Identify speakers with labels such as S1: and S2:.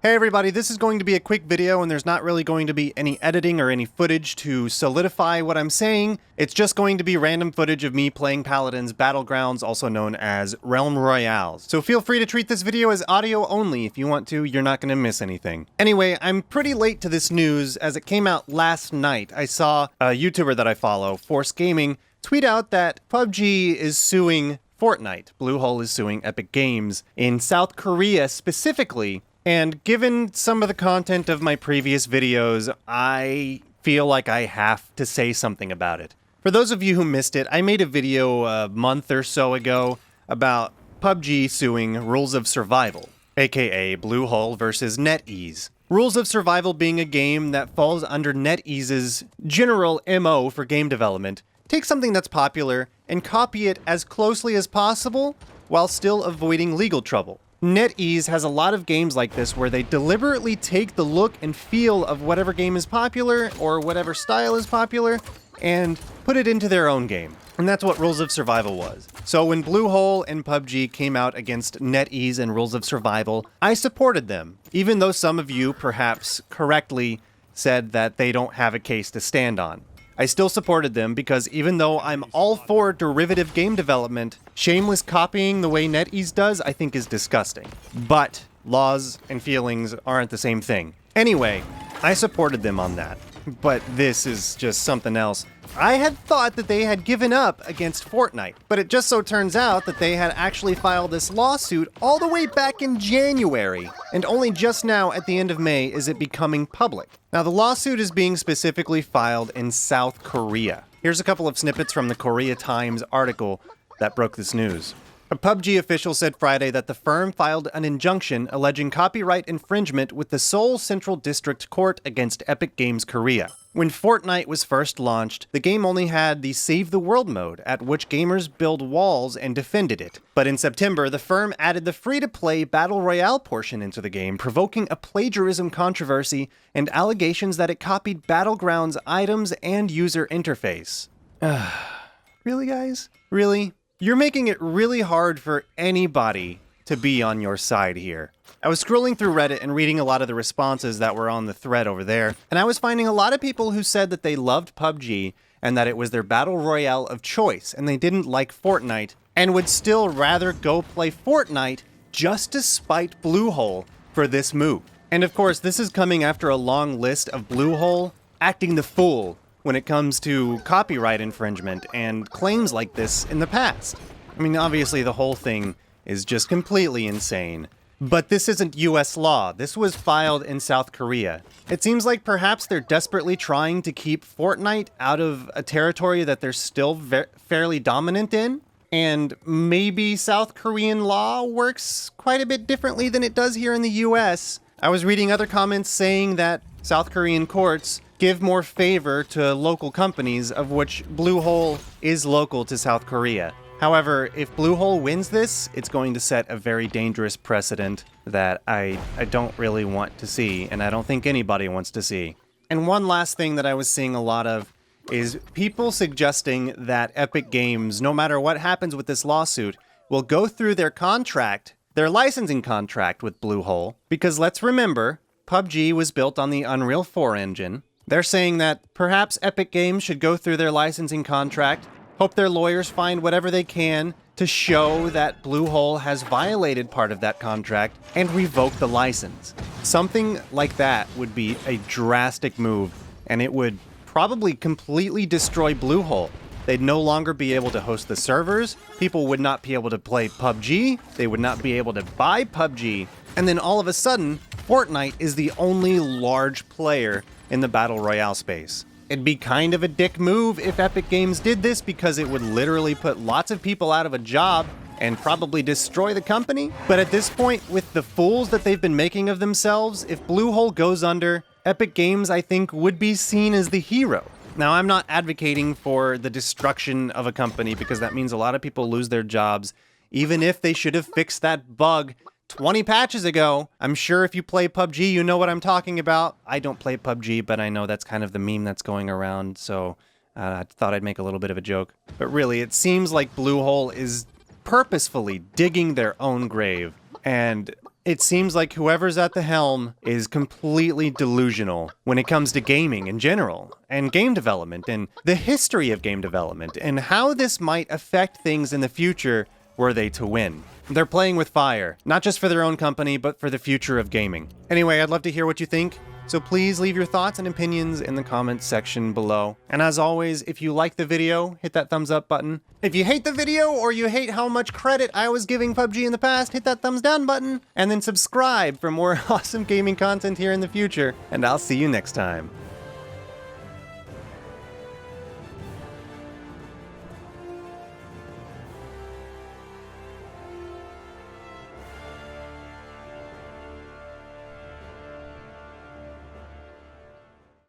S1: Hey everybody, this is going to be a quick video and there's not really going to be any editing or any footage to solidify what I'm saying. It's just going to be random footage of me playing Paladins Battlegrounds, also known as Realm Royales. So feel free to treat this video as audio only if you want to, you're not going to miss anything. Anyway, I'm pretty late to this news as it came out last night. I saw a YouTuber that I follow, Force Gaming, tweet out that PUBG is suing Fortnite. Bluehole is suing Epic Games in South Korea specifically. And given some of the content of my previous videos, I feel like I have to say something about it. For those of you who missed it, I made a video a month or so ago about PUBG suing Rules of Survival, aka Bluehole versus NetEase. Rules of Survival being a game that falls under NetEase's general MO for game development, take something that's popular and copy it as closely as possible while still avoiding legal trouble. NetEase has a lot of games like this where they deliberately take the look and feel of whatever game is popular or whatever style is popular and put it into their own game. And that's what Rules of Survival was. So when Bluehole and PUBG came out against NetEase and Rules of Survival, I supported them, even though some of you perhaps correctly said that they don't have a case to stand on. I still supported them because even though I'm all for derivative game development, shameless copying the way NetEase does, I think is disgusting. But laws and feelings aren't the same thing. Anyway, I supported them on that. But this is just something else. I had thought that they had given up against Fortnite, but it just so turns out that they had actually filed this lawsuit all the way back in January, and only just now at the end of May is it becoming public. Now the lawsuit is being specifically filed in South Korea. Here's a couple of snippets from the Korea Times article that broke this news. A PUBG official said Friday that the firm filed an injunction alleging copyright infringement with the Seoul Central District Court against Epic Games Korea. When Fortnite was first launched, the game only had the Save the World mode, at which gamers build walls and defended it. But in September, the firm added the free-to-play Battle Royale portion into the game, provoking a plagiarism controversy and allegations that it copied Battlegrounds' items and user interface. Really, guys? Really? You're making it really hard for anybody to be on your side here. I was scrolling through Reddit and reading a lot of the responses that were on the thread over there, and I was finding a lot of people who said that they loved PUBG and that it was their battle royale of choice, and they didn't like Fortnite, and would still rather go play Fortnite just to spite Bluehole for this move. And of course, this is coming after a long list of Bluehole acting the fool when it comes to copyright infringement and claims like this in the past. I mean, obviously the whole thing is just completely insane. But this isn't US law. This was filed in South Korea. It seems like perhaps they're desperately trying to keep Fortnite out of a territory that they're still fairly dominant in. And maybe South Korean law works quite a bit differently than it does here in the US. I was reading other comments saying that South Korean courts give more favor to local companies, of which Bluehole is local to South Korea. However, if Bluehole wins this, it's going to set a very dangerous precedent that I don't really want to see, and I don't think anybody wants to see. And one last thing that I was seeing a lot of is people suggesting that Epic Games, no matter what happens with this lawsuit, will go through their contract, their licensing contract with Bluehole, because let's remember, PUBG was built on the Unreal 4 engine. They're saying that perhaps Epic Games should go through their licensing contract, hope their lawyers find whatever they can to show that Bluehole has violated part of that contract and revoke the license. Something like that would be a drastic move, and it would probably completely destroy Bluehole. They'd no longer be able to host the servers, people would not be able to play PUBG, they would not be able to buy PUBG, and then all of a sudden, Fortnite is the only large player in the Battle Royale space. It'd be kind of a dick move if Epic Games did this because it would literally put lots of people out of a job and probably destroy the company. But at this point, with the fools that they've been making of themselves, if Bluehole goes under, Epic Games, I think, would be seen as the hero. Now, I'm not advocating for the destruction of a company because that means a lot of people lose their jobs, even if they should have fixed that bug 20 patches ago. I'm sure if you play PUBG, you know what I'm talking about. I don't play PUBG, but I know that's kind of the meme that's going around, so I thought I'd make a little bit of a joke. But really, it seems like Bluehole is purposefully digging their own grave. And It seems like whoever's at the helm is completely delusional when it comes to gaming in general, and game development, and the history of game development, and how this might affect things in the future were they to win. They're playing with fire, not just for their own company, but for the future of gaming. Anyway, I'd love to hear what you think, so please leave your thoughts and opinions in the comments section below. And as always, if you like the video, hit that thumbs up button. If you hate the video, or you hate how much credit I was giving PUBG in the past, hit that thumbs down button, and then subscribe for more awesome gaming content here in the future, and I'll see you next time.